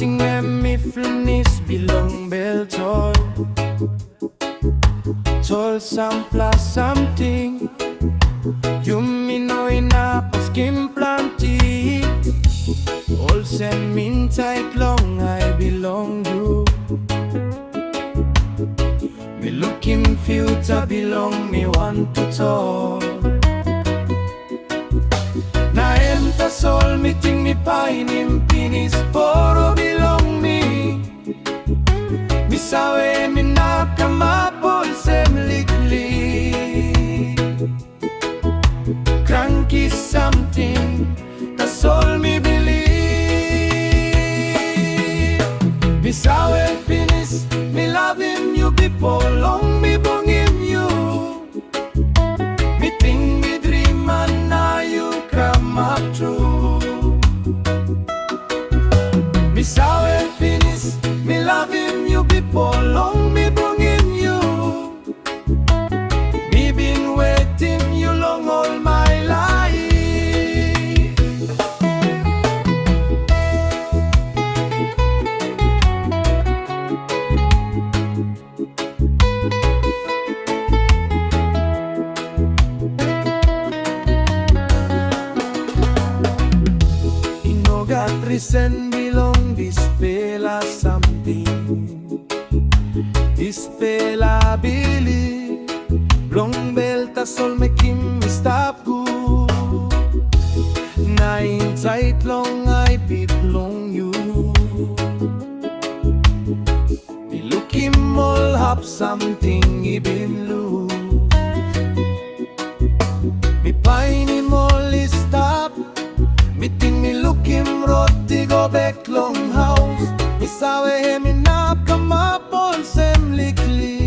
ting me Pinis belong bel tol. Tol sampla something. You me know ina paskim planti. All send min tight long I belong you. Me looking future belong me want to talk. Na enta sol me ting me pain in Pinis poro belong me. Mi sawe mi nakamapol sem likli. Cranky something, that's all me believe. Mi sawe Pinis, me Lavim you people long me bong him you. Me think me dream and now you come up true. Mi sawe Pinis, me Lavim you people long me bong him you. Me been waiting you long all my life. Inogat risen belong dispela something. Dispela bili long belta sol me kim stop go. Nine tight long I belong you. Me look him all up something he been lose. Me pine him all is stop. Me think me look him roti go back long house. Me sawe him in up come up all sem likli.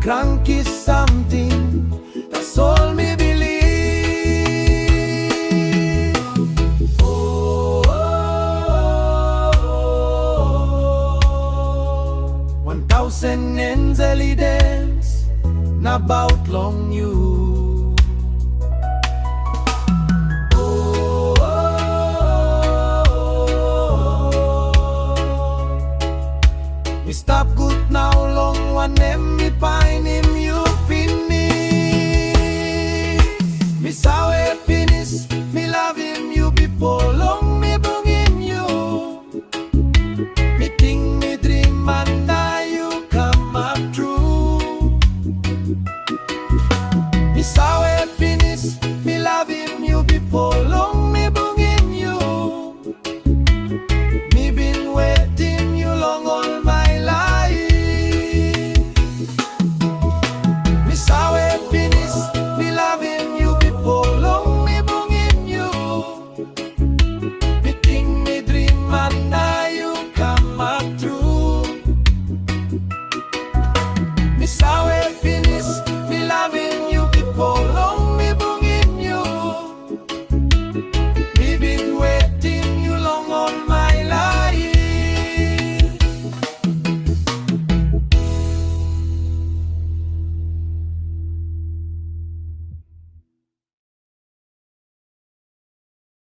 Cranky something, that's all me believe. Oh, oh, oh, 1,000 enzeli dance, na bout long you.